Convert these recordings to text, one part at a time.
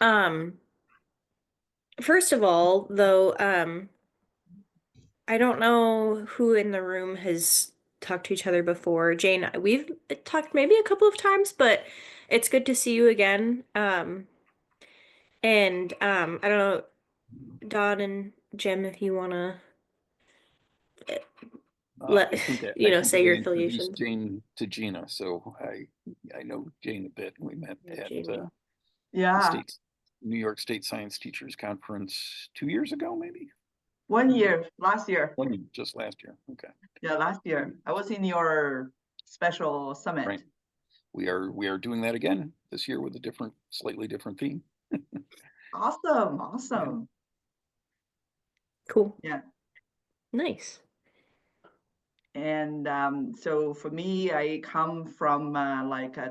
Um, First of all, though, I don't know who in the room has talked to each other before. Jane, we've talked maybe a couple of times, but it's good to see you again. And I don't know, Don and Jim, if you wanna let I think you know, say I your introduced affiliations. Jane to Gina, so I know Jane a bit. We met at Jamie. the Yeah, state's New York State Science Teachers Conference 2 years ago, maybe 1 year, last year. just last year. Okay, Yeah, last year. I was in your special right. summit. We are doing that again this year with a slightly different theme. Awesome, Yeah. awesome. Cool. Yeah. Nice. And so for me, I come from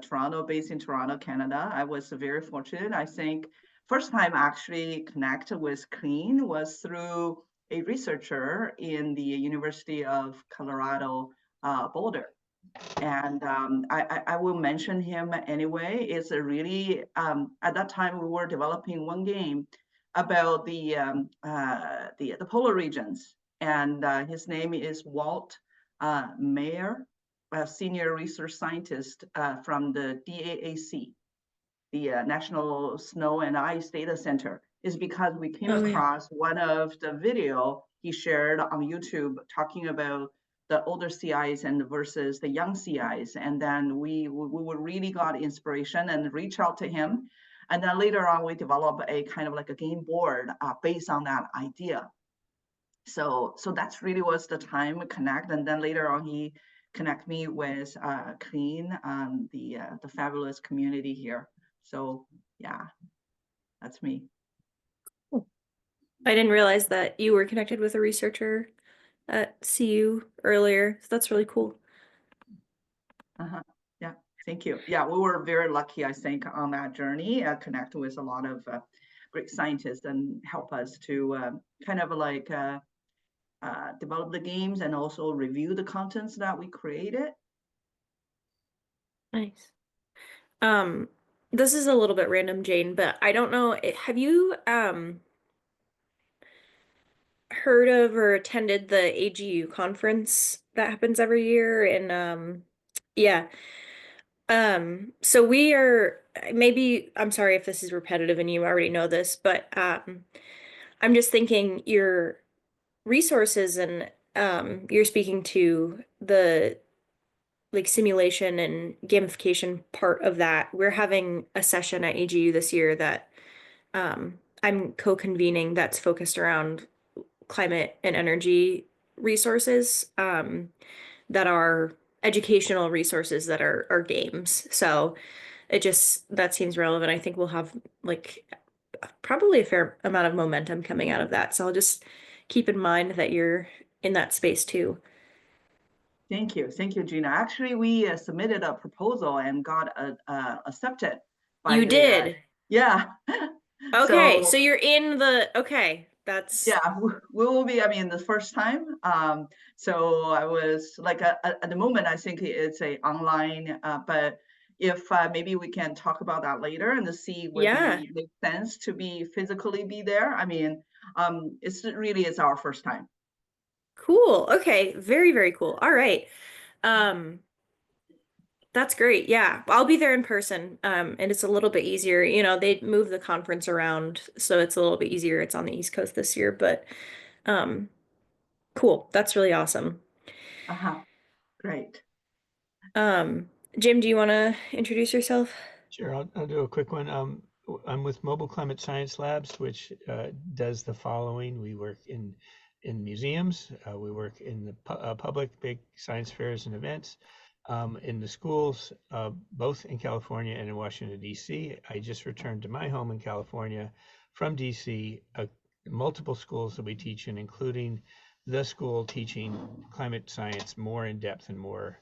Toronto, based in Toronto, Canada. I was very fortunate. I think first time I actually connect with CLEAN was through a researcher in the University of Colorado, Boulder. And I will mention him anyway. It's a really, at that time we were developing one game about the polar regions. And his name is Walt Mayer, a senior research scientist from the DAAC, the National Snow and Ice Data Center, is because we came Oh yeah. across one of the video he shared on YouTube talking about the older sea ice and versus the young sea ice. And then we really got inspiration and reach out to him. And then later on, we developed a kind of like a game board based on that idea. So that's really was the time we connect. And then later on, he connect me with CLEAN, the fabulous community here. So yeah, that's me. I didn't realize that you were connected with a researcher at CU earlier. So that's really cool. Uh-huh. Yeah, thank you. Yeah, we were very lucky, I think, on that journey, connect with a lot of great scientists and help us to kind of like develop the games and also review the contents that we created. Nice. Um, this is a little bit random, Jane, but I don't know, have you heard of or attended the AGU conference that happens every year? And yeah. So we are maybe I'm sorry if this is repetitive and you already know this, but I'm just thinking your resources and you're speaking to the like simulation and gamification part of that. We're having a session at AGU this year that I'm co-convening that's focused around climate and energy resources that are educational resources that are games. So it just that seems relevant. I think we'll have like probably a fair amount of momentum coming out of that. So I'll just keep in mind that you're in that space too. Thank you, Gina. Actually, we submitted a proposal and got accepted by You the did. yeah. Okay, so So you're in the okay, that's yeah, we will be. I mean, the first time. So I was like, at the moment, I think it's a online. But if maybe we can talk about that later and see would yeah. be make sense to be physically be there. I mean, it's really it's our first time. Cool. Okay, very, very cool. All right. Um, that's great. Yeah, I'll be there in person. And it's a little bit easier. You know, they move the conference around, so it's a little bit easier. It's on the East Coast this year, but um, cool. That's really awesome. Uh-huh. Great. Um, Jim, do you want to introduce yourself? Sure, I'll do a quick one. I'm with Mobile Climate Science Labs, which does the following. We work in museums. We work in the public big science fairs and events. In the schools, both in California and in Washington, D.C. I just returned to my home in California from D.C. Multiple schools that we teach in, including the school teaching climate science more in depth and more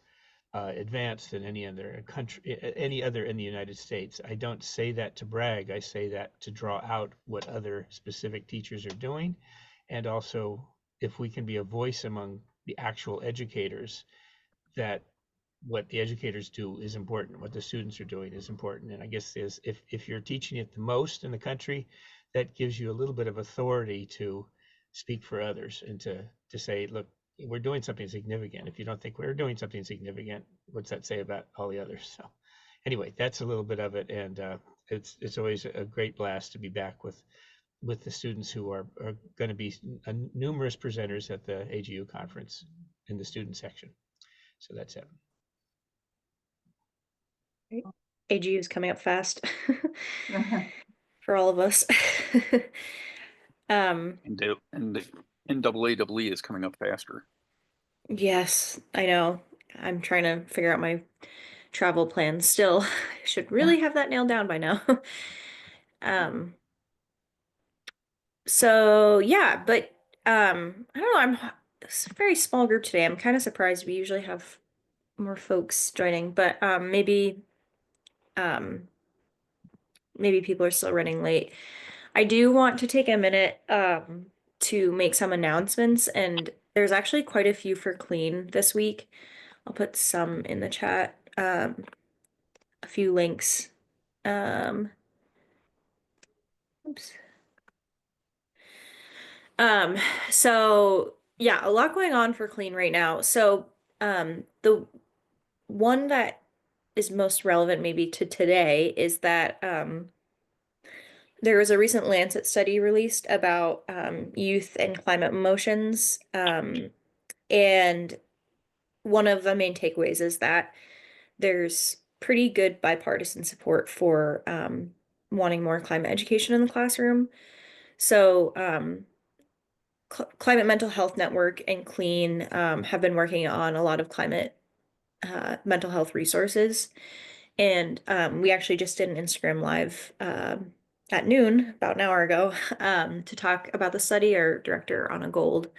advanced than any other country, any other in the United States. I don't say that to brag. I say that to draw out what other specific teachers are doing, and also if we can be a voice among the actual educators that what the educators do is important, what the students are doing is important. And I guess if you're teaching it the most in the country, that gives you a little bit of authority to speak for others and to say, look, we're doing something significant. If you don't think we're doing something significant, what's that say about all the others? So anyway, that's a little bit of it. And it's always a great blast to be back with the students who are going to be numerous presenters at the AGU conference in the student section. So that's it. AGU is coming up fast for all of us. And the NAAE is coming up faster. Yes, I know. I'm trying to figure out my travel plans still. I should really have that nailed down by now. Um, so yeah, but I don't know, it's a very small group today. I'm kind of surprised. We usually have more folks joining, but um maybe people are still running late. I do want to take a minute to make some announcements, and there's actually quite a few for CLEAN this week. I'll put some in the chat. A few links. Um, oops. Um, so yeah, a lot going on for CLEAN right now. So the one that is most relevant maybe to today is that there was a recent Lancet study released about youth and climate emotions. And one of the main takeaways is that there's pretty good bipartisan support for wanting more climate education in the classroom. So, Climate Mental Health Network and CLEAN have been working on a lot of climate mental health resources. And we actually just did an Instagram Live at noon, about an hour ago, to talk about the study. Our director, Anna Gold,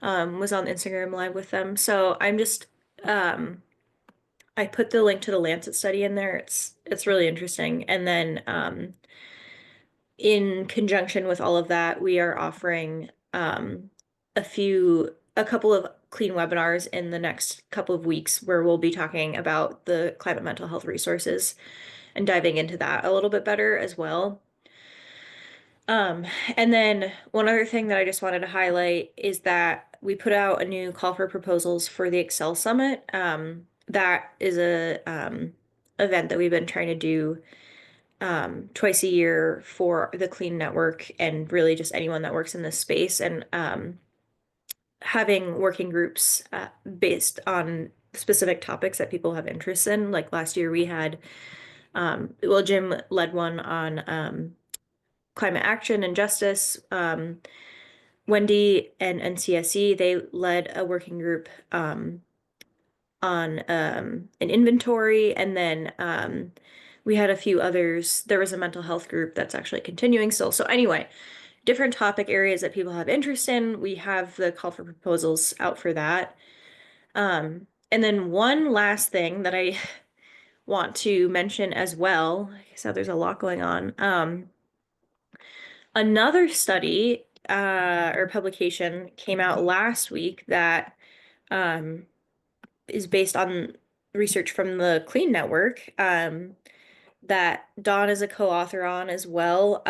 was on Instagram Live with them. So I'm just I put the link to the Lancet study in there. It's really interesting. And then in conjunction with all of that, we are offering a couple of CLEAN webinars in the next couple of weeks where we'll be talking about the climate mental health resources and diving into that a little bit better as well. And then one other thing that I just wanted to highlight is that we put out a new call for proposals for the Excel Summit. That is a event that we've been trying to do twice a year for the CLEAN network and really just anyone that works in this space, and having working groups based on specific topics that people have interest in. Like last year we had well, Jim led one on climate action and justice. Wendy and NCSE, they led a working group on an inventory, and then we had a few others. There was a mental health group that's actually continuing still. So anyway, different topic areas that people have interest in. We have the call for proposals out for that. And then one last thing that I want to mention as well, so there's a lot going on. Another study or publication came out last week that is based on research from the CLEAN network that Dawn is a co-author on as well.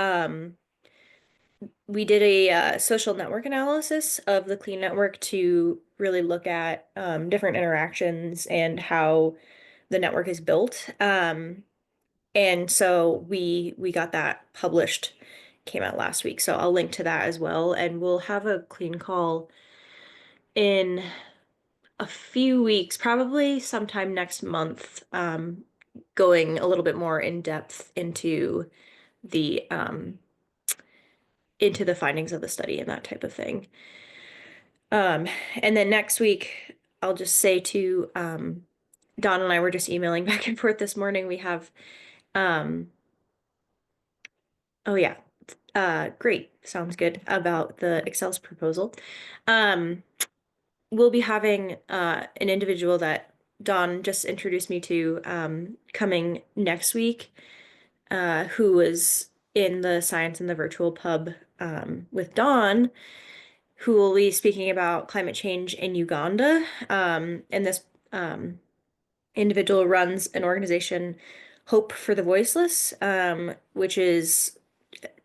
We did a social network analysis of the CLEAN network to really look at different interactions and how the network is built. And so we got that published, came out last week. So I'll link to that as well. And we'll have a CLEAN call in a few weeks, probably sometime next month, going a little bit more in depth into the findings of the study and that type of thing. And then next week, I'll just say to Don and I were just emailing back and forth this morning. We have oh yeah, great, sounds good about the Excel's proposal. We'll be having an individual that Don just introduced me to coming next week, who was in the Science in the Virtual Pub with Don, who will be speaking about climate change in Uganda. And this individual runs an organization, Hope for the Voiceless, which is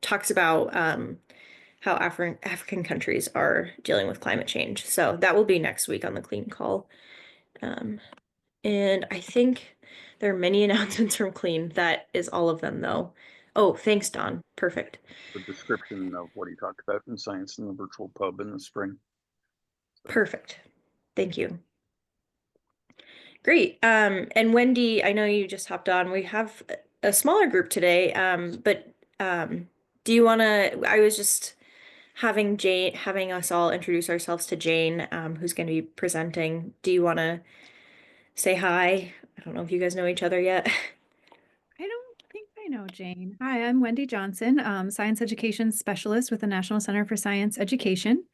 talks about how African countries are dealing with climate change. So that will be next week on the Clean Call. Um, and I think there are many announcements from Clean. That is all of them, though. Oh, thanks, Don. Perfect. The description of what he talked about in science in the virtual pub in the spring. Perfect. Thank you. Great. And Wendy, I know you just hopped on. We have a smaller group today, but do you want to? I was just having us all introduce ourselves to Jane, who's going to be presenting. Do you want to say hi? I don't know if you guys know each other yet. I don't think I know Jane. Hi, I'm Wendy Johnson, Science Education Specialist with the National Center for Science Education.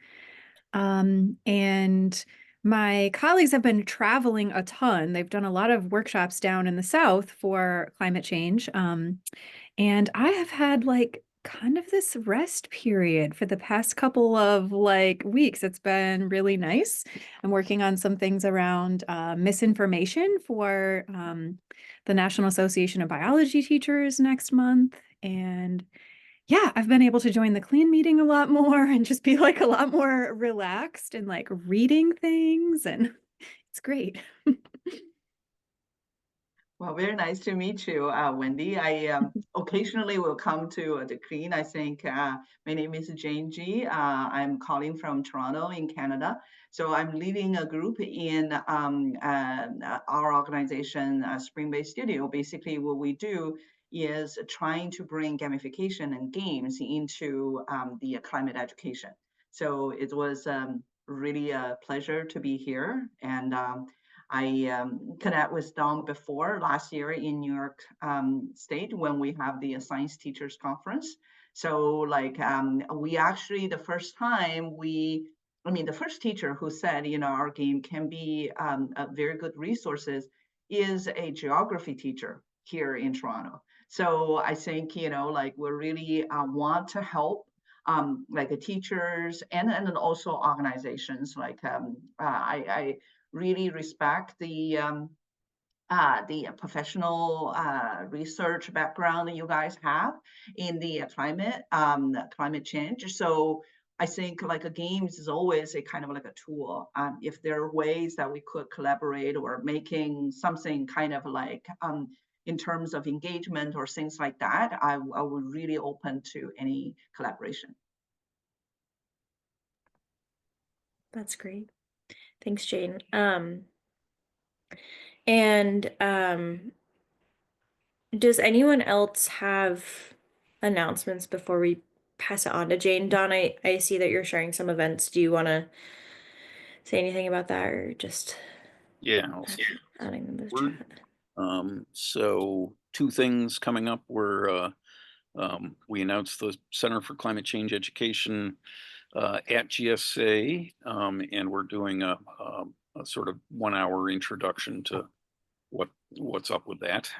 And my colleagues have been traveling a ton. They've done a lot of workshops down in the South for climate change. And I have had like kind of this rest period for the past couple of like weeks. It's been really nice. I'm working on some things around misinformation for the National Association of Biology Teachers next month. And yeah, I've been able to join the CLEAN meeting a lot more and just be like a lot more relaxed and like reading things. And it's great. Well, very nice to meet you, Wendy. I occasionally will come to the CLEAN. I think my name is Jane G. I'm calling from Toronto in Canada. So I'm leading a group in our organization, Spring Bay Studio. Basically, what we do is trying to bring gamification and games into the climate education. So it was really a pleasure to be here. And I connect with Don before last year in New York State when we have the Science Teachers Conference. So like we actually, the first time the first teacher who said, our game can be a very good resources is a geography teacher here in Toronto. So I think, like we really want to help like the teachers and then also organizations like I really respect the professional research background that you guys have in the climate change. So I think like a games is always a kind of like a tool. If there are ways that we could collaborate or making something kind of like in terms of engagement or things like that, I would really open to any collaboration. That's great. Thanks, Jane. And does anyone else have announcements before we pass it on to Jane? Don, I see that you're sharing some events. Do you want to say anything about that or just Yeah, I'll adding them to the word. chat? So two things coming up were we announced the Center for Climate Change Education at GSA, and we're doing a sort of 1 hour introduction to what's up with that.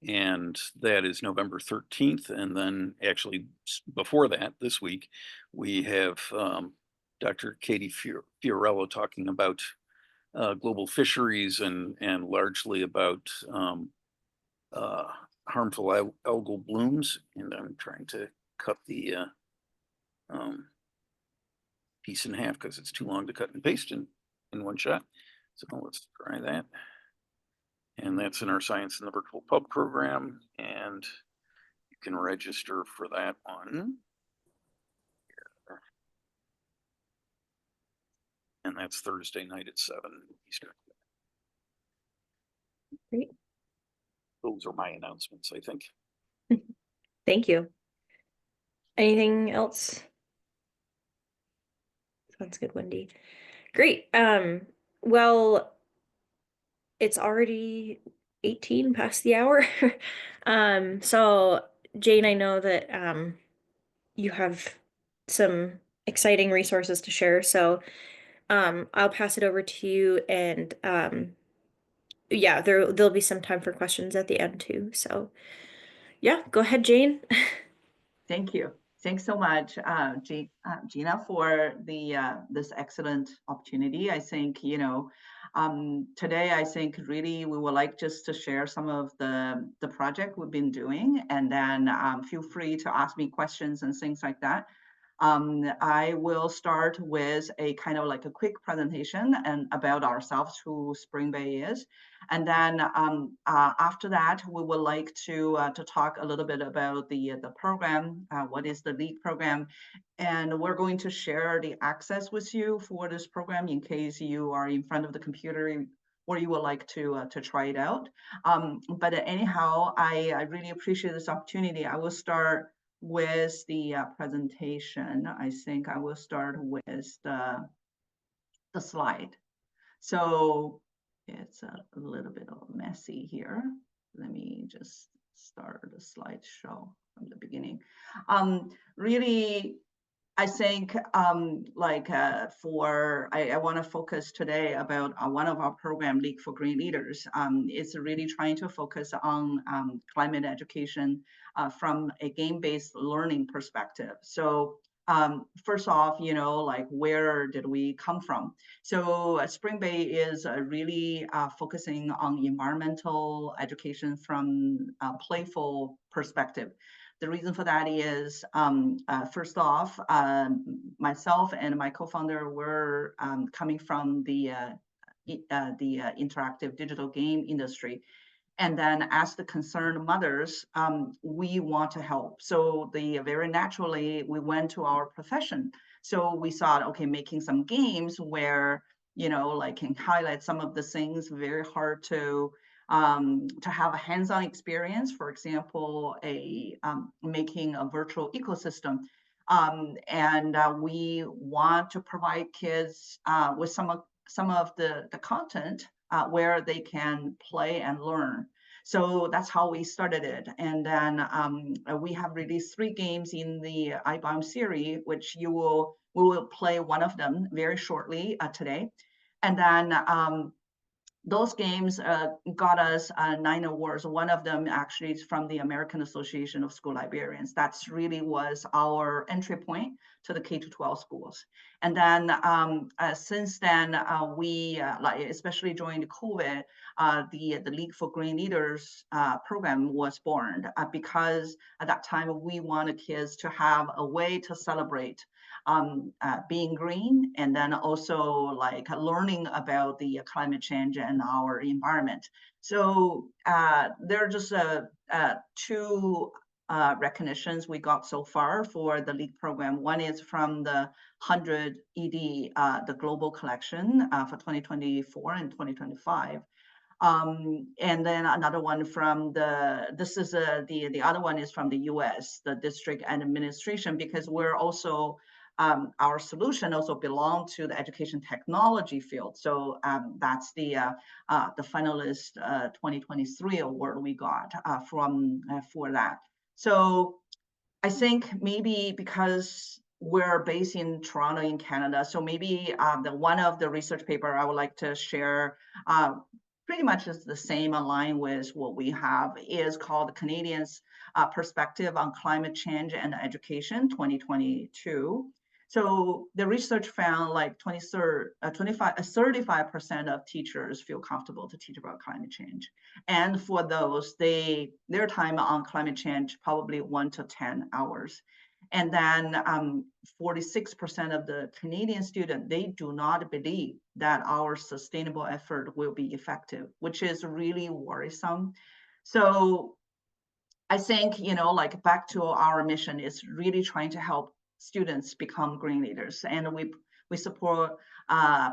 And that is November 13th. And then actually before that, this week, we have Dr. Katie Fiorello talking about global fisheries and largely about harmful algal blooms. And I'm trying to cut the piece in half because it's too long to cut and paste in one shot. So let's try that. And that's in our Science in the Virtual Pub program. And you can register for that one. And that's Thursday night at 7 Eastern. Great. Those are my announcements, I think. Thank you. Anything else? Sounds good, Wendy. Great. Well, it's already 18 past the hour. So Jane, I know that you have some exciting resources to share. So I'll pass it over to you and yeah, there'll be some time for questions at the end too. So yeah, go ahead, Jane. Thank you. Thanks so much, Gina, for the this excellent opportunity. I think, today I think really we would like just to share some of the project we've been doing, and then feel free to ask me questions and things like that. I will start with a kind of like a quick presentation and about ourselves, who Spring Bay is. And then after that, we would like to talk a little bit about the program, what is the League program. And we're going to share the access with you for this program in case you are in front of the computer or you would like to try it out. But anyhow, I really appreciate this opportunity. I will start with the presentation. I think I will start with the slide. So it's a little bit messy here. Let me just start the slideshow from the beginning. Really, I think I want to focus today about one of our program, League for Green Leaders. It's really trying to focus on climate education from a game-based learning perspective. So first off, where did we come from? So Spring Bay is really focusing on environmental education from a playful perspective. The reason for that is, first off, myself and my co-founder were coming from the interactive digital game industry. And then as the concerned mothers, we want to help. So very naturally, we went to our profession. So we thought, okay, making some games where, can highlight some of the things very hard to have a hands-on experience. For example, making a virtual ecosystem. And we want to provide kids with some of the content where they can play and learn. So that's how we started it. And then we have released 3 games in the iBiome series, which we will play one of them very shortly today. And then those games got us 9 awards. One of them actually is from the American Association of School Librarians. That's really was our entry point to the K-12 schools. And then since then, we, especially during the COVID, the League for Green Leaders program was born because at that time we wanted kids to have a way to celebrate being green, and then also learning about the climate change and our environment. So there are just 2 recognitions we got so far for the League program. One is from the 100 ED, the global collection for 2024 and 2025. And then another one from the other one is from the US, the district administration, because we're also our solution also belong to the education technology field. So that's the finalist 2023 award we got for that. So I think maybe because we're based in Toronto in Canada, so maybe one of the research paper I would like to share pretty much is the same align with what we have, is called Canadians' Perspective on Climate Change and Education 2022. So the research found 35% of teachers feel comfortable to teach about climate change. And for those, their time on climate change, probably 1 to 10 hours. And then 46% of the Canadian students, they do not believe that our sustainable effort will be effective, which is really worrisome. So I think, back to our mission is really trying to help students become green leaders. And we support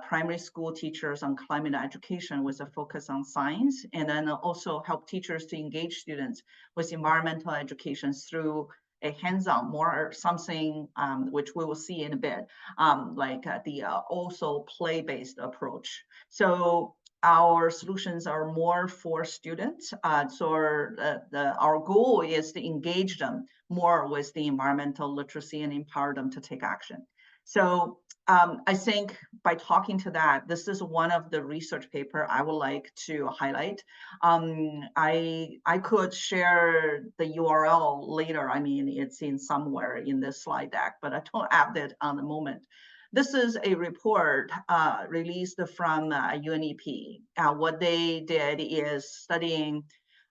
primary school teachers on climate education with a focus on science, and then also help teachers to engage students with environmental education through a hands-on, more something which we will see in a bit, also play-based approach. So our solutions are more for students. So our goal is to engage them more with the environmental literacy and empower them to take action. So I think by talking to that, this is one of the research paper I would like to highlight. I could share the URL later. I mean, it's in somewhere in this slide deck, but I don't have that on the moment. This is a report released from UNEP. What they did is studying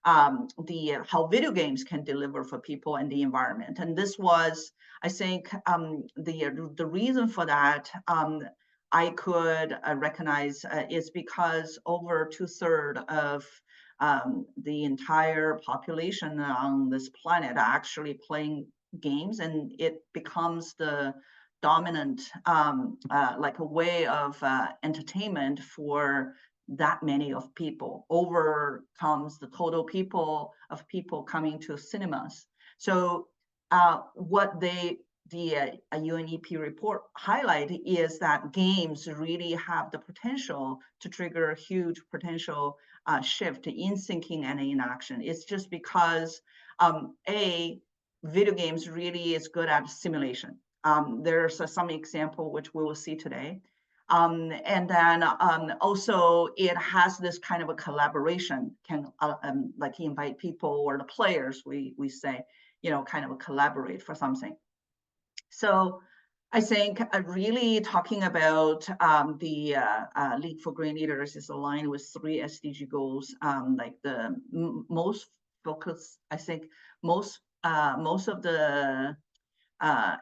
how video games can deliver for people and the environment. And this was, I think, the reason for that I could recognize is because over 2/3 of the entire population on this planet are actually playing games, and it becomes the dominant like a way of entertainment for that many of people, overcomes the total people coming to cinemas. So what the UNEP report highlight is that games really have the potential to trigger a huge potential shift in thinking and in action. It's just because video games really is good at simulation. There's some example which we will see today. And then also it has this kind of a collaboration, can like invite people or the players, we say, kind of collaborate for something. So I think really talking about the League for Green Leaders is aligned with 3 SDG goals. Like the most focus, I think most of the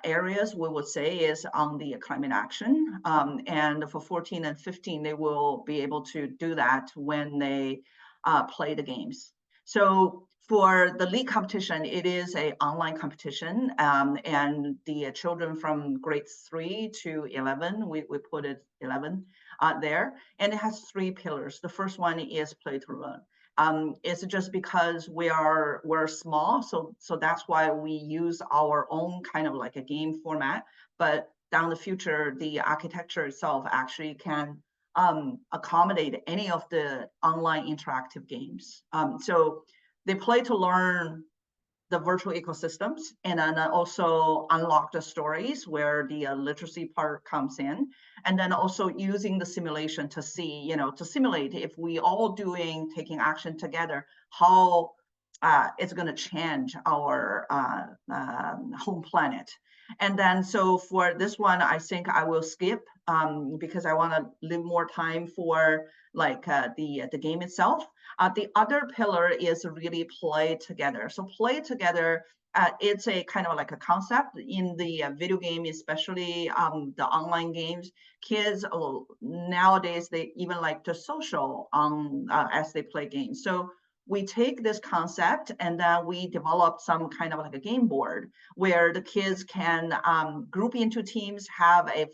areas we would say is on the climate action. And for 14 and 15, they will be able to do that when they play the games. So for the League competition, it is an online competition, and the children from grades 3 to 11, we put it 11 there, and it has 3 pillars. The first one is play to learn. It's just because we're small, so that's why we use our own kind of like a game format. But down the future, the architecture itself actually can accommodate any of the online interactive games. So they play to learn the virtual ecosystems, and then also unlock the stories where the literacy part comes in, and then also using the simulation to see, to simulate if we all taking action together, how it's going to change our home planet. And then so for this one, I think I will skip because I want to leave more time for like the game itself. The other pillar is really play together. So play together, it's a kind of like a concept in the video game, especially the online games. Kids nowadays, they even like to social as they play games. So we take this concept and then we develop some kind of like a game board where the kids can group into teams, have a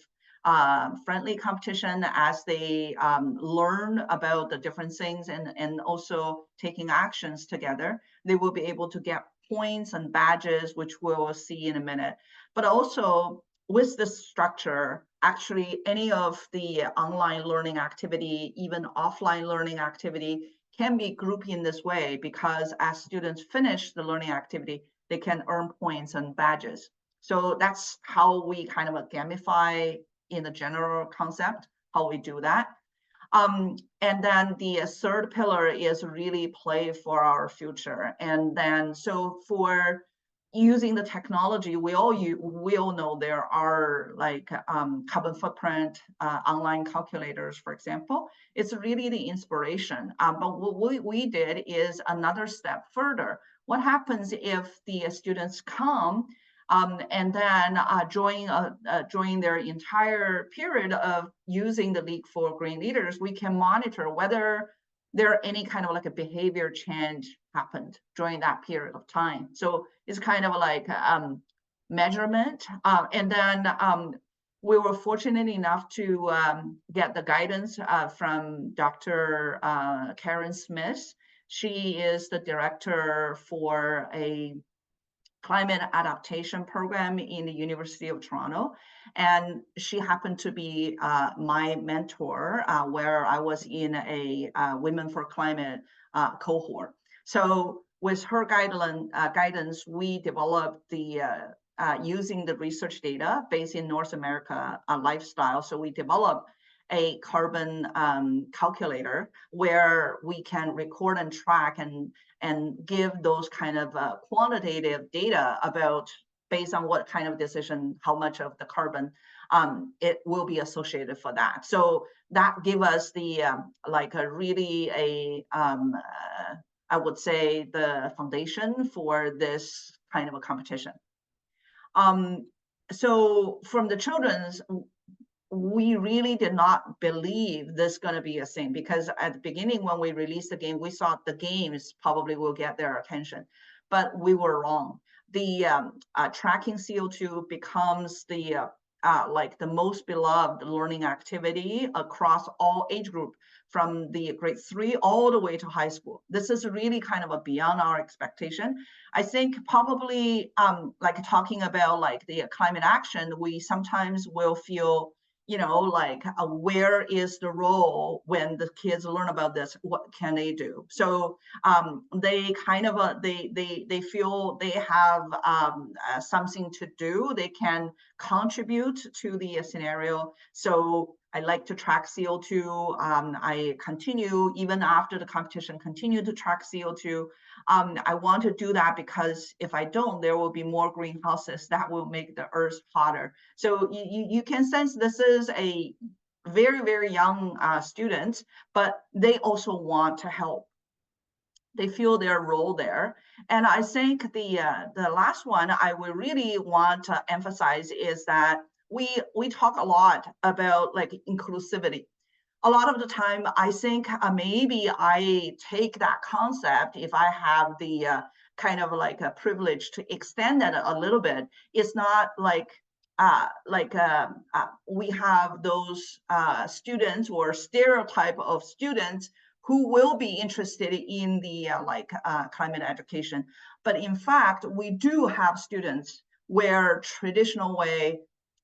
friendly competition as they learn about the different things and also taking actions together. They will be able to get points and badges, which we'll see in a minute. But also with this structure, actually any of the online learning activity, even offline learning activity, can be grouped in this way, because as students finish the learning activity, they can earn points and badges. So that's how we kind of gamify in the general concept, how we do that. And then the third pillar is really play for our future. And then so for using the technology, we all know there are like carbon footprint, online calculators, for example. It's really the inspiration. But what we did is another step further. What happens if the students come and then join their entire period of using the League for Green Leaders? We can monitor whether there any kind of like a behavior change happened during that period of time. So it's kind of like measurement. And then we were fortunate enough to get the guidance from Dr. Karen Smith. She is the director for a climate adaptation program in the University of Toronto. And she happened to be my mentor where I was in a Women for Climate cohort. So with her guidance, we developed the using the research data based in North America lifestyle. So we developed a carbon calculator where we can record and track and give those kind of quantitative data about based on what kind of decision, how much of the carbon it will be associated for that. So that give us the like a really I would say the foundation for this kind of a competition. So from the children's, we really did not believe this is going to be a thing, because at the beginning when we released the game, we thought the games probably will get their attention, but we were wrong. The tracking CO2 becomes the like the most beloved learning activity across all age group, from the grade 3 all the way to high school. This is really kind of a beyond our expectation. I think probably like talking about like the climate action, we sometimes will feel, you know, like where is the role when the kids learn about this? What can they do? So they kind of they feel they have something to do. They can contribute to the scenario. So I like to track CO2. I continue, even after the competition, continue to track CO2. I want to do that because if I don't, there will be more greenhouses that will make the earth hotter. So you can sense this is a very, very young student, but they also want to help. They feel their role there. And I think the last one I would really want to emphasize is that we talk a lot about like inclusivity. A lot of the time, I think maybe I take that concept, if I have the kind of like a privilege to extend that a little bit. It's not like we have those students or stereotype of students who will be interested in the climate education. But in fact, we do have students where traditional way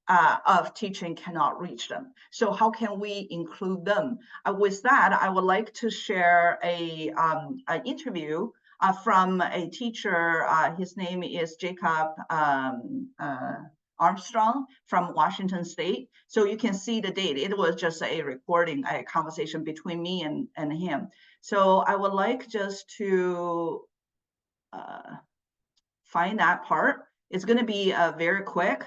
of teaching cannot reach them. So how can we include them? With that, I would like to share an interview from a teacher. His name is Jacob Armstrong from Washington State. So you can see the date. It was just a recording, a conversation between me and him. So I would like just to find that part. It's going to be very quick.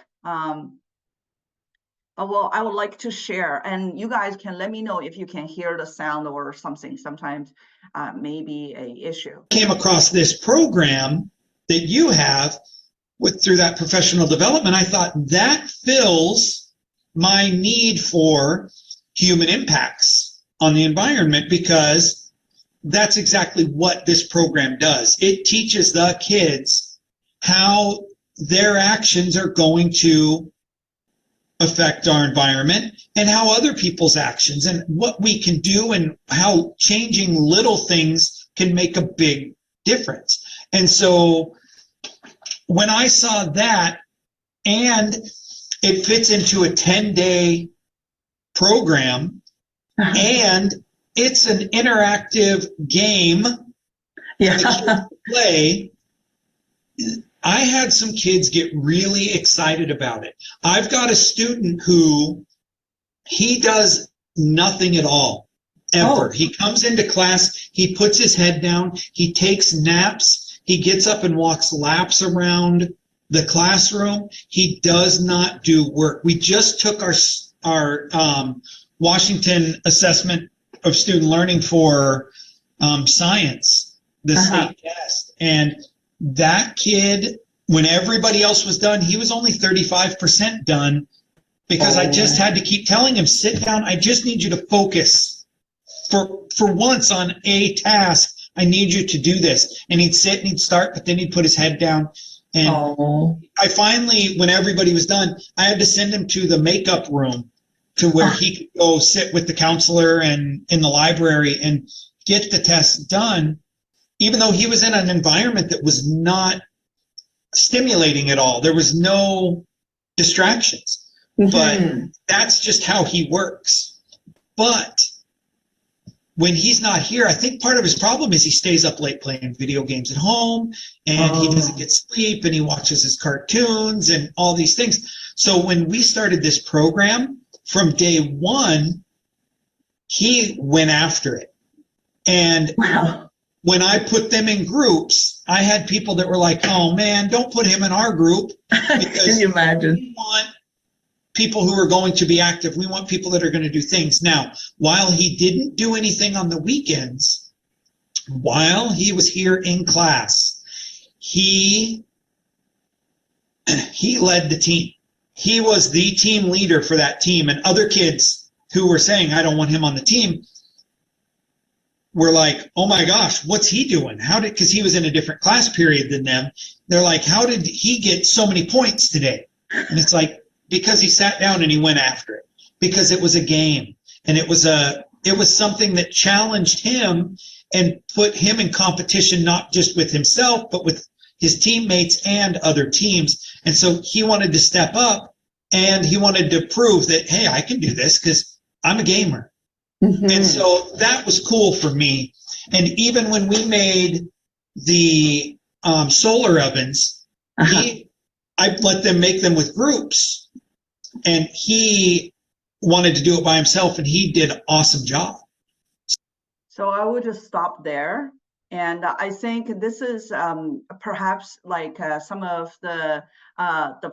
Well, I would like to share, and you guys can let me know if you can hear the sound or something. Sometimes maybe an issue. Came across this program that you have through that professional development. I thought that fills my need for human impacts on the environment, because that's exactly what this program does. It teaches the kids how their actions are going to affect our environment, and how other people's actions and what we can do, and how changing little things can make a big difference. And so when I saw that, and it fits into a 10-day program, and it's an interactive game to play, I had some kids get really excited about it. I've got a student who, he does nothing at all, ever. Oh. He comes into class, he puts his head down, he takes naps, he gets up and walks laps around the classroom. He does not do work. We just took our Washington Assessment of Student Learning for science, the state test, and that kid, when everybody else was done, he was only 35% done, because I just had to keep telling him, sit down. I just need you to focus for once on a task. I need you to do this. And he'd sit and he'd start, but then he'd put his head down. And I finally, when everybody was done, I had to send him to the makeup room to where he could go sit with the counselor and in the library and get the test done, even though he was in an environment that was not stimulating at all. There was no distractions. But that's just how he works. But when he's not here, I think part of his problem is he stays up late playing video games at home, and he doesn't get sleep, and he watches his cartoons and all these things. So when we started this program, from day one, he went after it. And Wow. when I put them in groups, I had people that were like, oh man, don't put him in our group, because Can you imagine? we want people who are going to be active. We want people that are going to do things. Now, while he didn't do anything on the weekends, while he was here in class, he led the team. He was the team leader for that team, and other kids who were saying, I don't want him on the team, were like, oh my gosh, what's he doing? Because he was in a different class period than them. They're like, how did he get so many points today? And it's like, because he sat down and he went after it, because it was a game, and it was something that challenged him and put him in competition, not just with himself, but with his teammates and other teams. And so he wanted to step up, and he wanted to prove that, hey, I can do this because I'm a gamer. And so that was cool for me. And even when we made the solar ovens, I let them make them with groups, and he wanted to do it by himself, and he did an awesome job. So I will just stop there. And I think this is perhaps like some of the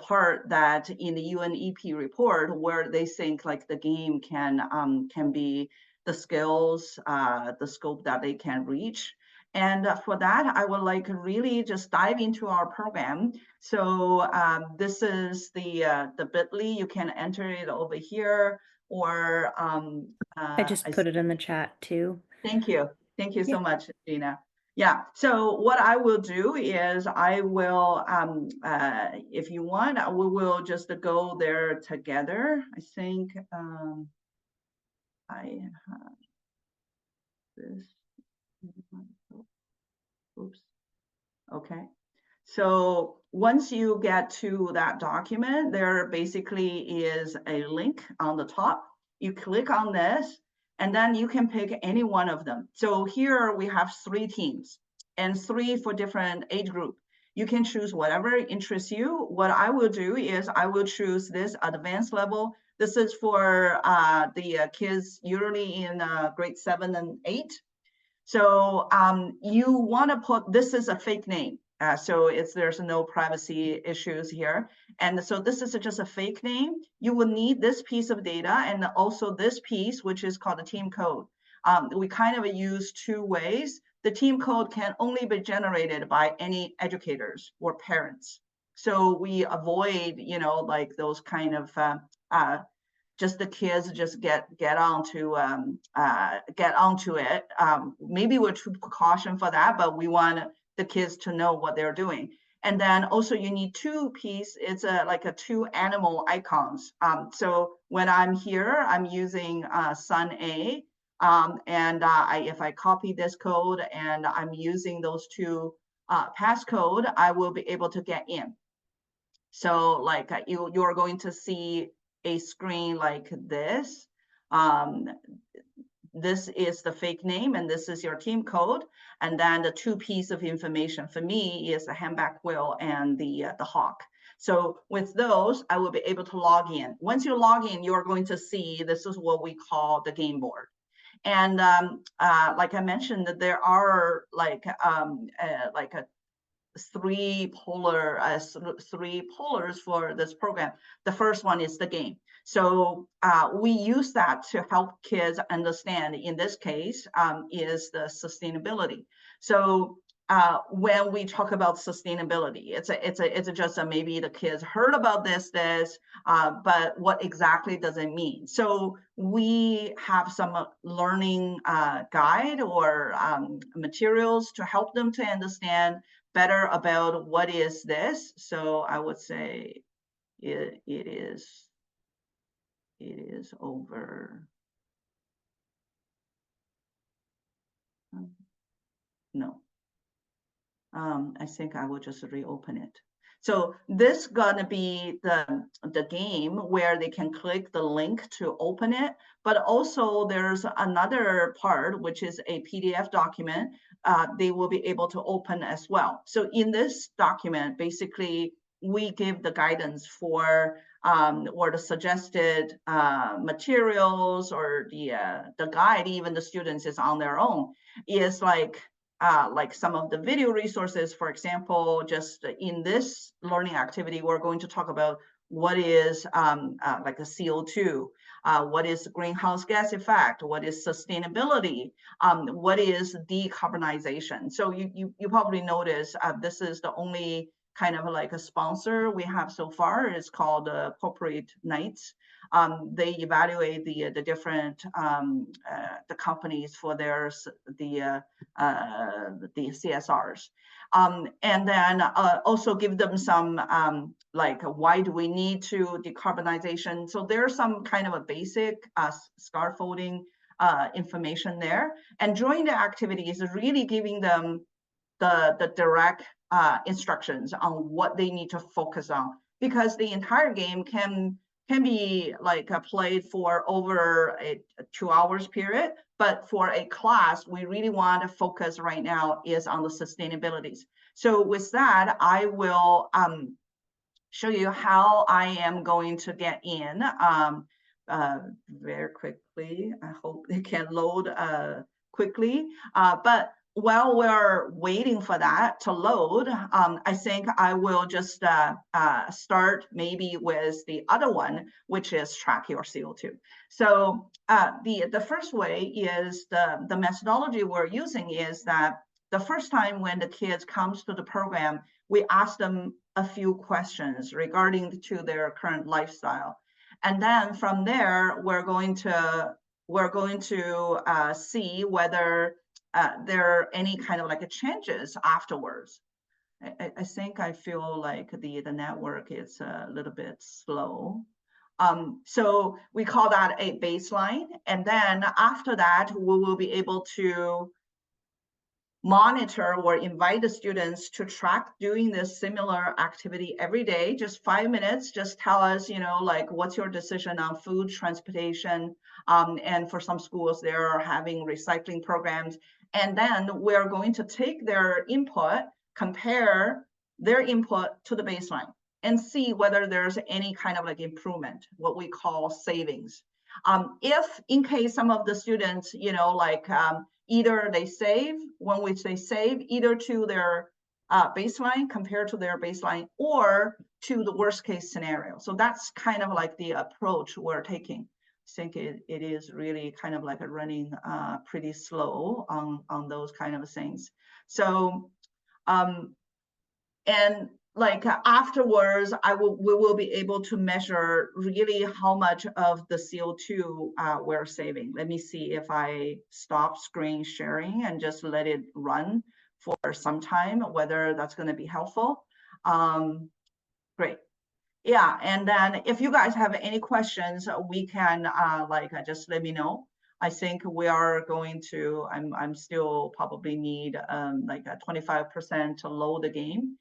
part that in the UNEP report, where they think like the game can be the skills, the scope that they can reach. And for that, I would like really just dive into our program. So this is the bit.ly. You can enter it over here, or I just put it in the chat too. Thank you. Thank you so Yeah. much, Gina. Yeah, so what I will do is I will, if you want, we will just go there together. I think I have this. Oops. Okay. So once you get to that document, there basically is a link on the top. You click on this, and then you can pick any one of them. So here we have 3 teams and 3 for different age group. You can choose whatever interests you. What I will do is I will choose this advanced level. This is for the kids usually in grade 7 and 8. So you want to put, this is a fake name. So there's no privacy issues here. And so this is just a fake name. You will need this piece of data and also this piece, which is called the team code. We kind of use 2 ways. The team code can only be generated by any educators or parents. So we avoid, like those kind of just the kids just get onto it. Maybe we're too precaution for that, but we want the kids to know what they're doing. And then also you need 2 pieces. It's like a 2 animal icons. So when I'm here, I'm using Sun A. And if I copy this code and I'm using those 2 passcode, I will be able to get in. So like you're going to see a screen like this. This is the fake name, and this is your team code. And then the 2 pieces of information for me is the handback wheel and the hawk. So with those, I will be able to log in. Once you log in, you're going to see this is what we call the game board. And like I mentioned, that there are like a 3 polars for this program. The first one is the game. So we use that to help kids understand, in this case, is the sustainability. So when we talk about sustainability, it's just maybe the kids heard about this, but what exactly does it mean? So we have some learning guide or materials to help them to understand better about what is this. So I would say it is over. No. I think I will just reopen it. So this gonna be the game where they can click the link to open it, but also there's another part, which is a PDF document, they will be able to open as well. So in this document, basically, we give the guidance for or the suggested materials, or the guide, even the students is on their own, is like some of the video resources. For example, just in this learning activity, we're going to talk about what is like a CO2, what is greenhouse gas effect, what is sustainability, what is decarbonization. So you probably notice this is the only kind of like a sponsor we have so far. It's called Corporate Nights. They evaluate the different the companies for their the CSRs, and then also give them some like why do we need to decarbonization. So there's some kind of a basic scaffolding information there, and during the activity is really giving them the direct instructions on what they need to focus on, because the entire game can be like played for over a 2 hours period, but for a class we really want to focus right now is on the sustainabilities. So with that, I will show you how I am going to get in very quickly. I hope they can load quickly, but while we're waiting for that to load, I think I will just start maybe with the other one, which is track your CO2. So the first way is the methodology we're using is that the first time when the kids comes to the program, we ask them a few questions regarding to their current lifestyle. And then from there, we're going to see whether there are any kind of like changes afterwards. I think I feel like the network is a little bit slow. So we call that a baseline. And then after that, we will be able to monitor or invite the students to track doing this similar activity every day, just 5 minutes. Just tell us, you know, like what's your decision on food, transportation, and for some schools, they're having recycling programs. And then we're going to take their input, compare their input to the baseline, and see whether there's any kind of like improvement, what we call savings. If in case some of the students, you know, like either they save, when which they save either to their baseline, compared to their baseline, or to the worst case scenario. So that's kind of like the approach we're taking. I think it is really kind of like a running pretty slow on those kind of things. So, and like afterwards, we will be able to measure really how much of the CO2 we're saving. Let me see if I stop screen sharing and just let it run for some time, whether that's going to be helpful. Great. Yeah, and then if you guys have any questions, we can just let me know. I think we are going to, I'm still probably need like a 25% to load the game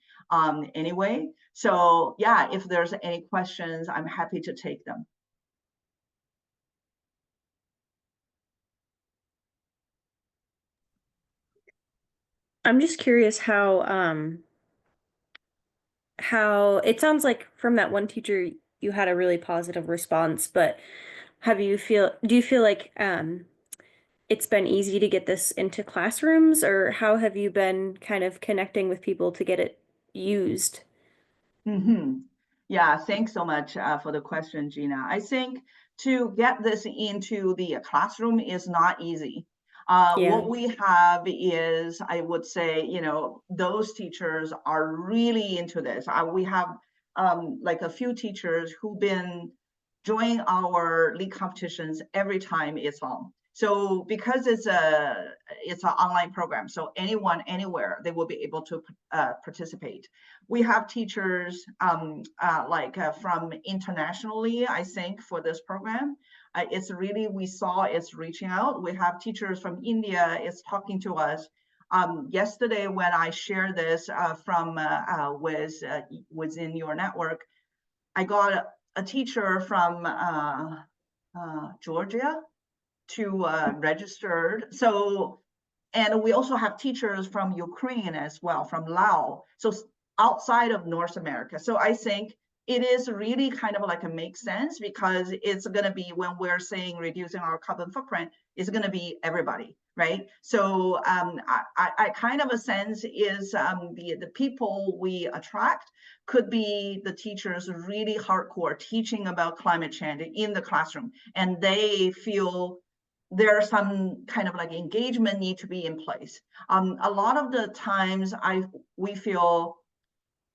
anyway. So yeah, if there's any questions, I'm happy to take them. I'm just curious how it sounds like from that one teacher you had a really positive response, but do you feel like it's been easy to get this into classrooms, or how have you been kind of connecting with people to get it used? Yeah, thanks so much for the question, Gina. I think to get this into the classroom is not easy. What we have is, I would say, you know, those teachers are really into this. We have like a few teachers who've been joining our league competitions every time it's on. So because it's an online program, so anyone, anywhere, they will be able to participate. We have teachers from internationally, I think, for this program. It's really, we saw it's reaching out. We have teachers from India, it's talking to us. Yesterday, when I shared this within your network, I got a teacher from Georgia to registered. So, and we also have teachers from Ukraine as well, from Laos. So outside of North America. So I think it is really kind of like a make sense, because it's going to be, when we're saying reducing our carbon footprint, it's going to be everybody, right? So I kind of a sense is the people we attract could be the teachers really hardcore teaching about climate change in the classroom, and they feel there's some kind of like engagement need to be in place. A lot of the times we feel,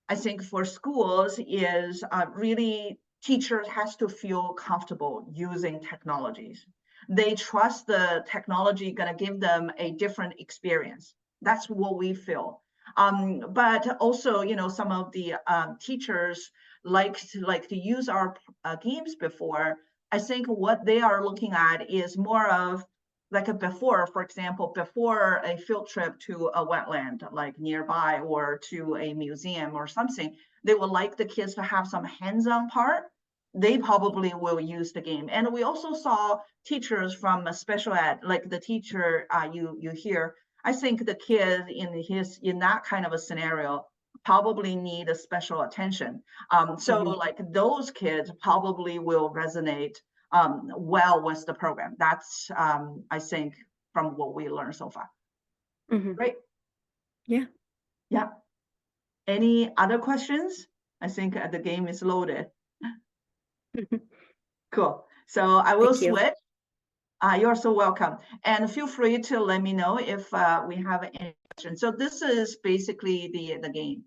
I think for schools is really teachers has to feel comfortable using technologies. They trust the technology gonna give them a different experience. That's what we feel. But also, you know, some of the teachers like to use our games before. I think what they are looking at is more of like a before, for example, before a field trip to a wetland, like nearby, or to a museum or something, they would like the kids to have some hands-on part. They probably will use the game. And we also saw teachers from a special ed, like the teacher you hear. I think the kid in that kind of a scenario probably need a special attention. So like those kids probably will resonate well with the program. That's I think from what we learned so far. Great. Yeah. Yeah. Any other questions? I think the game is loaded. Cool. So I will Thank you. switch. You're so welcome. And feel free to let me know if we have any questions. So this is basically the game.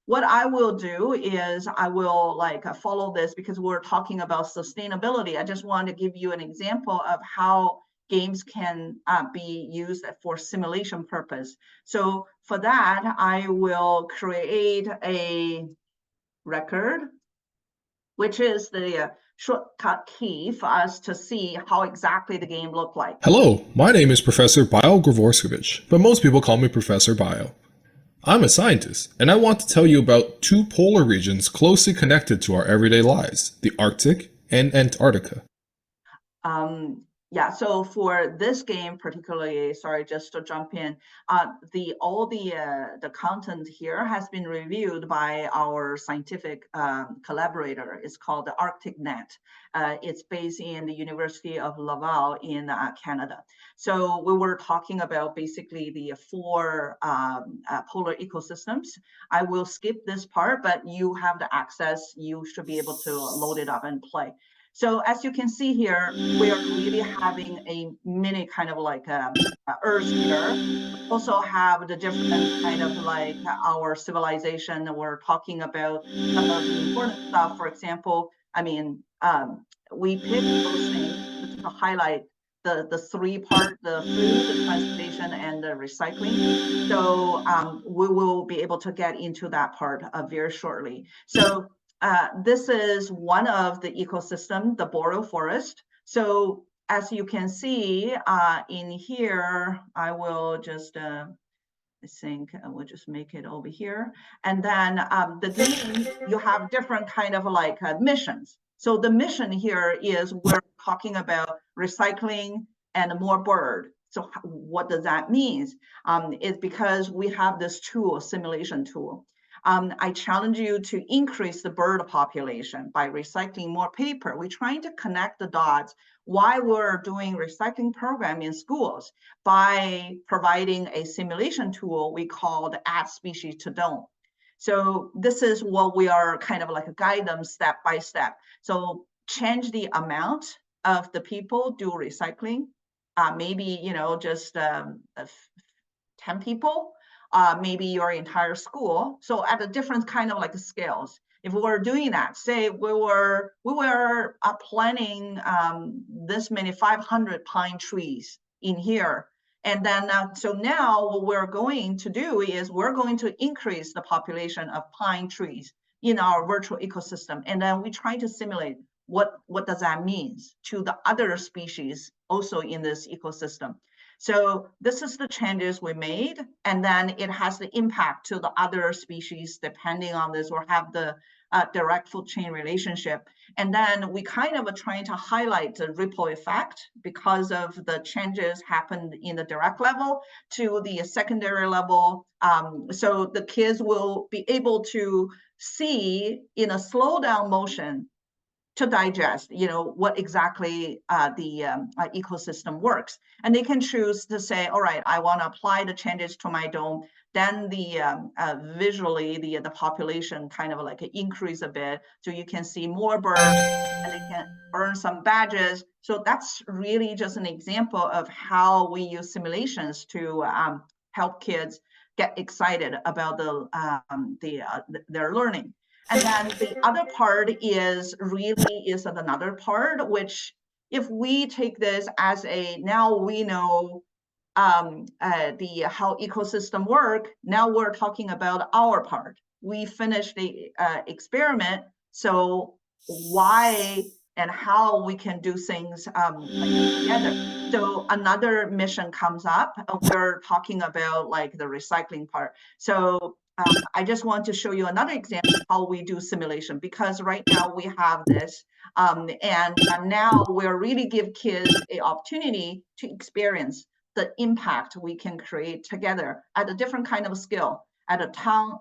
What I will do is I will like follow this, because we're talking about sustainability. I just want to give you an example of how games can be used for simulation purpose. So for that, I will create a record, which is the shortcut key for us to see how exactly the game looked like. Hello, my name is Professor Bio Gravorskovich, but most people call me Professor Bio. I'm a scientist, and I want to tell you about two polar regions closely connected to our everyday lives, the Arctic and Antarctica. Yeah, so for this game particularly, sorry, just to jump in, all the content here has been reviewed by our scientific collaborator. It's called the ArcticNet. It's based in the University of Laval in Canada. So we were talking about basically the four polar ecosystems. I will skip this part, but you have the access. You should be able to load it up and play. So as you can see here, we are really having a mini kind of like Earth here. We also have the different kind of like our civilization. We're talking about some of the important stuff. For example, I mean, we picked those things to highlight the three part, the food, the transportation, and the recycling. So we will be able to get into that part very shortly. So this is one of the ecosystem, the boreal forest. So as you can see in here, I will just, I think I will just make it over here. And then the game, you have different kind of like missions. So the mission here is we're talking about recycling and more bird. So what does that mean? It's because we have this tool, simulation tool. I challenge you to increase the bird population by recycling more paper. We're trying to connect the dots why we're doing recycling program in schools by providing a simulation tool we call the add species to don't. So this is what we are kind of like a guide them step by step. So change the amount of the people do recycling. Maybe, you know, just 10 people. Maybe your entire school. So at a different kind of like scales. If we were doing that, say we were planting this many 500 pine trees in here, and then so now what we're going to do is we're going to increase the population of pine trees in our virtual ecosystem, and then we try to simulate what does that mean to the other species also in this ecosystem. So this is the changes we made, and then it has the impact to the other species depending on this, or have the direct food chain relationship. And then we kind of are trying to highlight the ripple effect because of the changes happened in the direct level to the secondary level. So the kids will be able to see in a slow down motion to digest, what exactly the ecosystem works. And they can choose to say, all right, I want to apply the changes to my dome. Then the visually, the population kind of like increase a bit. So you can see more birds and they can earn some badges. So that's really just an example of how we use simulations to help kids get excited about their learning. And then the other part is another part, which if we take this as now we know how ecosystem work, now we're talking about our part. We finished the experiment, so why and how we can do things together. So another mission comes up, we're talking about like the recycling part. So I just want to show you another example of how we do simulation, because right now we have this, and now we're really give kids an opportunity to experience the impact we can create together at a different kind of scale, at a town,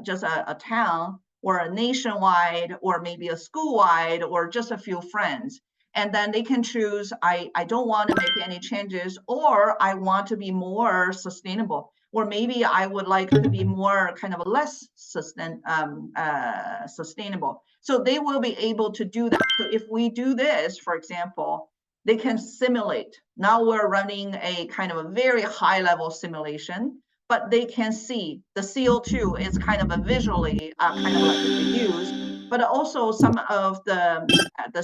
just a town, or a nationwide, or maybe a school-wide, or just a few friends. And then they can choose, I don't want to make any changes, or I want to be more sustainable, or maybe I would like to be more kind of less sustainable. So they will be able to do that. So if we do this, for example, they can simulate. Now we're running a kind of a very high level simulation, but they can see the CO2 is kind of a visually kind of like used, but also some of the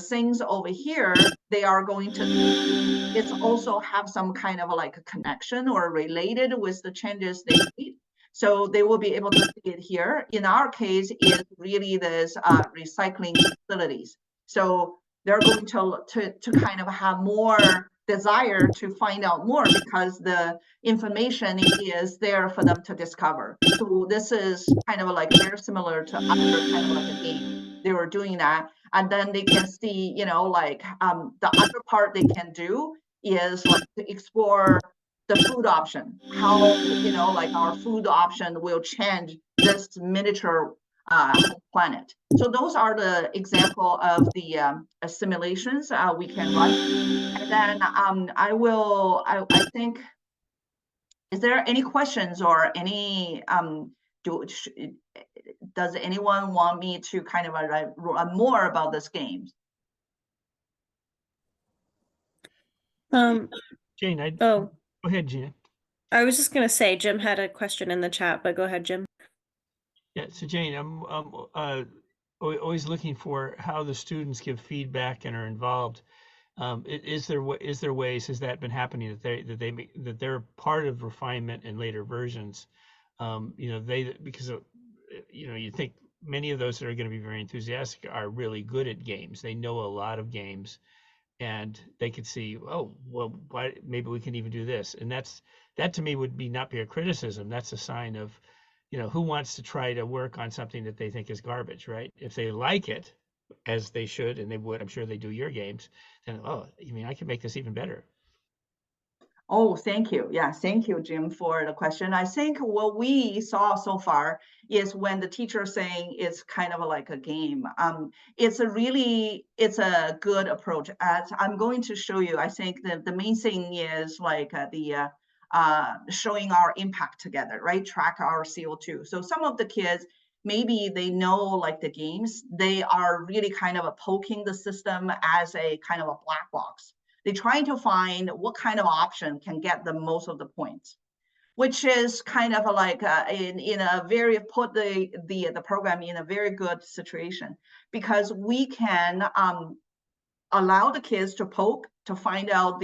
things over here, they are going to, it's also have some kind of like a connection or related with the changes they made. So they will be able to see it here. In our case, it's really this recycling facilities. So they're going to kind of have more desire to find out more, because the information is there for them to discover. So this is kind of like very similar to other kind of like a game. They were doing that, and then they can see, like the other part they can do is like to explore the food option, how like our food option will change this miniature planet. So those are the example of the simulations we can run. And then I think, is there any questions or any does anyone want me to kind of run more about this game? Jane, Oh, go ahead, Gina. I was just gonna say Jim had a question in the chat, but go ahead, Jim. Yeah, so Jane, I'm always looking for how the students give feedback and are involved. Is there ways, has that been happening, that they're part of refinement in later versions? Because you think many of those that are going to be very enthusiastic are really good at games. They know a lot of games, and they could see, oh, well, maybe we can even do this. And that to me would not be a criticism. That's a sign of, who wants to try to work on something that they think is garbage, right? If they like it, as they should, and they would, I'm sure they do your games, then, oh, you mean I can make this even better. Oh, thank you. Yeah, thank you, Jim, for the question. I think what we saw so far is when the teacher is saying it's kind of like a game. It's a good approach. As I'm going to show you, I think that the main thing is like showing our impact together, right? Track our CO2. So some of the kids, maybe they know like the games, they are really kind of poking the system as a kind of a black box. They're trying to find what kind of option can get the most of the points, which is kind of like in a very, put the program in a very good situation, because we can allow the kids to poke to find out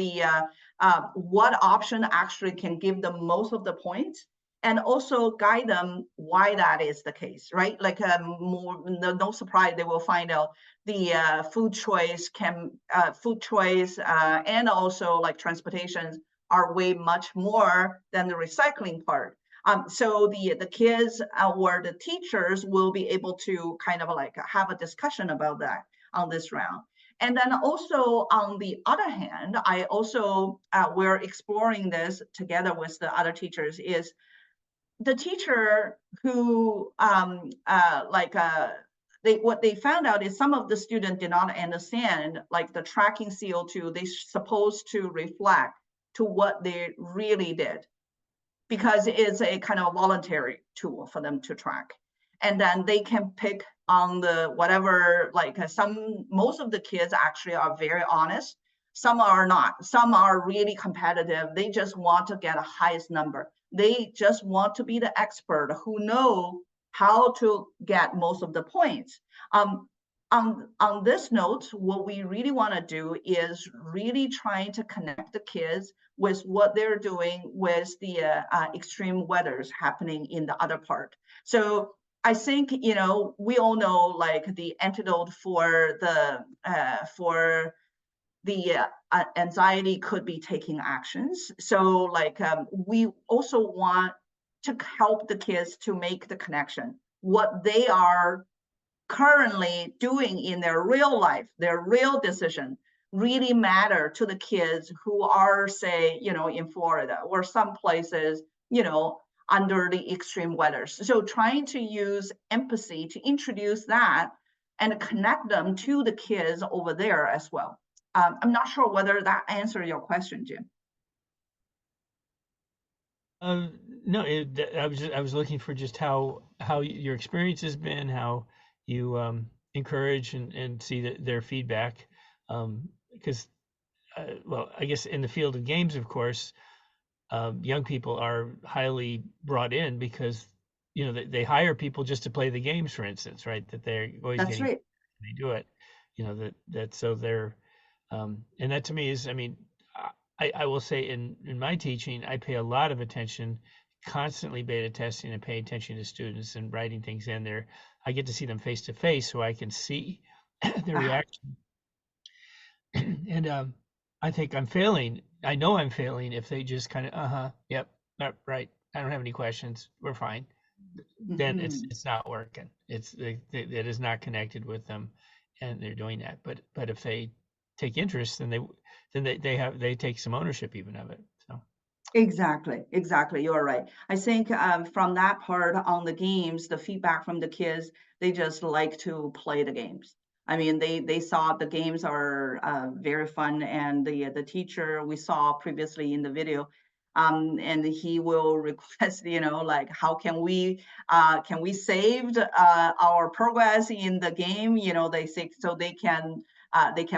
what option actually can give them most of the points, and also guide them why that is the case, right? Like no surprise, they will find out the food choice and also like transportations are way much more than the recycling part. So the kids or the teachers will be able to kind of like have a discussion about that on this round. And then also on the other hand, I also, we're exploring this together with the other teachers, is the teacher who what they found out is some of the students did not understand like the tracking CO2, they supposed to reflect to what they really did, because it's a kind of voluntary tool for them to track. And then they can pick on the whatever, like most of the kids actually are very honest. Some are not. Some are really competitive. They just want to get a highest number. They just want to be the expert who know how to get most of the points. On this note, what we really want to do is really trying to connect the kids with what they're doing with the extreme weathers happening in the other part. So I think, you know, we all know like the antidote for the anxiety could be taking actions. So like we also want to help the kids to make the connection. What they are currently doing in their real life, their real decision, really matter to the kids who are, say, you know, in Florida or some places, you know, under the extreme weather. So trying to use empathy to introduce that and connect them to the kids over there as well. I'm not sure whether that answered your question, Jim. No, I was looking for just how your experience has been, how you encourage and see their feedback, because well, I guess in the field of games, of course, young people are highly brought in because you know they hire people just to play the games, for instance, right? That they're always That's getting right. they do it, you know that so they're and that to me is, I mean, I will say in my teaching, I pay a lot of attention, constantly beta testing and pay attention to students and writing things in there. I get to see them face to face so I can see their reaction. And I think I'm failing. I know I'm failing if they just kind of, yep, right. I don't have any questions. We're fine. Then it's not working. It is not connected with them, and they're doing that. But if they take interest, then they take some ownership even of it. So Exactly. You're right. I think from that part on the games, the feedback from the kids, they just like to play the games. I mean, they saw the games are very fun, and the teacher we saw previously in the video, and he will request, you know, like how can we save our progress in the game? You know, they say so they can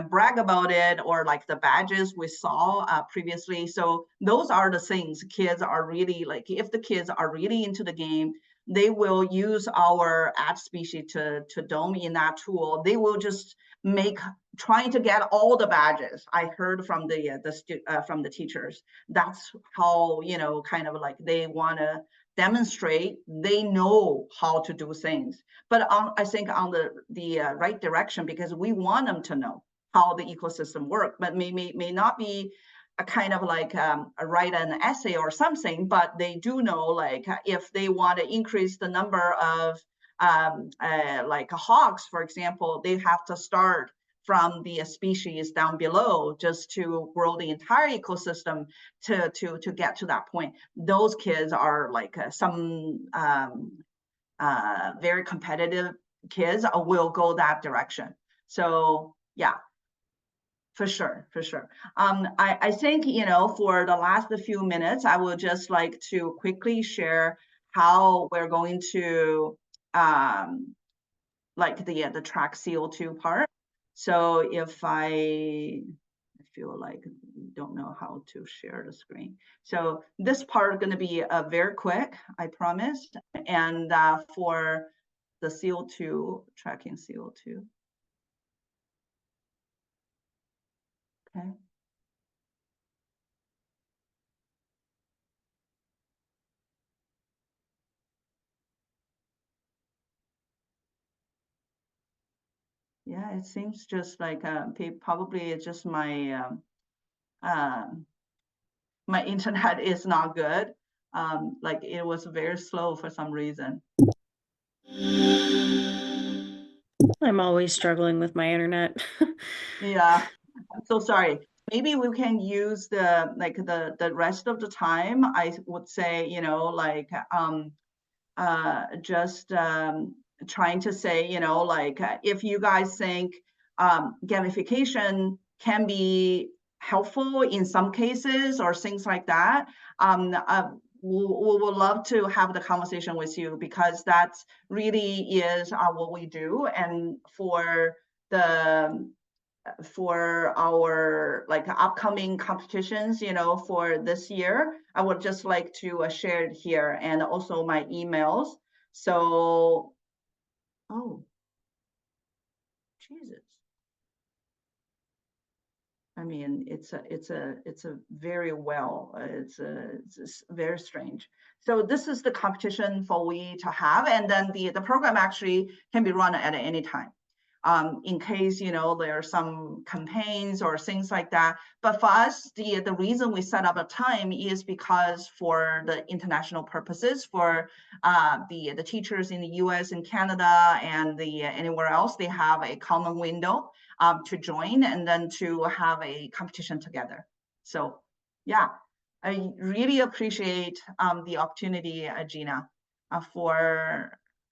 brag about it, or like the badges we saw previously. So those are the things kids are really like, if the kids are really into the game, they will use our ad species to dome in that tool. They will just trying to get all the badges. I heard from the teachers. That's how, you know, kind of like they want to demonstrate they know how to do things, but I think on the right direction, because we want them to know how the ecosystem works, but may not be a kind of like write an essay or something, but they do know, like if they want to increase the number of like hogs, for example, they have to start from the species down below just to grow the entire ecosystem to get to that point. Those kids are like some very competitive kids will go that direction. So yeah, for sure. I think, you know, for the last few minutes, I would just like to quickly share how we're going to like the track CO2 part. So if I feel like don't know how to share the screen. So this part is going to be very quick, I promise. And for the CO2, tracking CO2. Okay. Yeah, it seems just like probably it's just my my internet is not good. Like it was very slow for some reason. I'm always struggling with my internet. Yeah, I'm so sorry. Maybe we can use the like the rest of the time. I would say, you know, like just trying to say, you know, like if you guys think gamification can be helpful in some cases or things like that, we would love to have the conversation with you, because that's really is what we do. And for our like upcoming competitions, you know, for this year, I would just like to share it here, and also my emails. So, oh, Jesus. I mean, it's a very well, it's very strange. So this is the competition for we to have, and then the program actually can be run at any time. In case, you know, there are some campaigns or things like that. But for us, the reason we set up a time is because for the international purposes, for the teachers in the US and Canada and anywhere else, they have a common window to join and then to have a competition together. So yeah, I really appreciate the opportunity, Gina,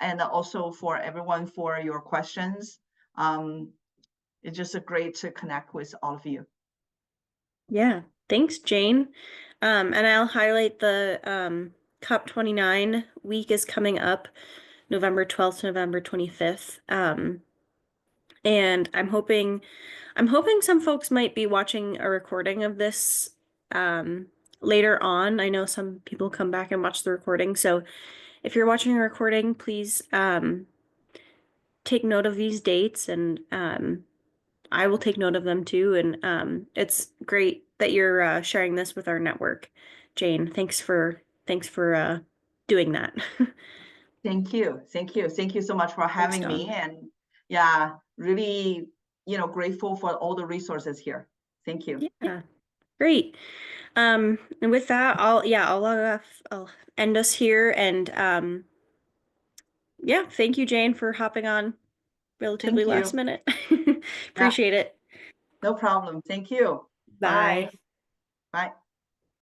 and also for everyone for your questions. It's just great to connect with all of you. Yeah, thanks, Jane. And I'll highlight the COP29 week is coming up November 12th to November 25th. And I'm hoping some folks might be watching a recording of this later on. I know some people come back and watch the recording, so if you're watching a recording, please take note of these dates, and I will take note of them too. And it's great that you're sharing this with our network, Jane. Thanks for doing that. Thank you, thank you, thank you so much for having Thanks, me, Dawn. and yeah, really, you know, grateful for all the resources here. Thank you. Yeah, great. And with that, I'll log off. I'll end us here, and yeah, thank you, Jane, for hopping on relatively Thank last you. minute. Yeah, Appreciate it. no problem. Thank you. Bye. Bye. Bye.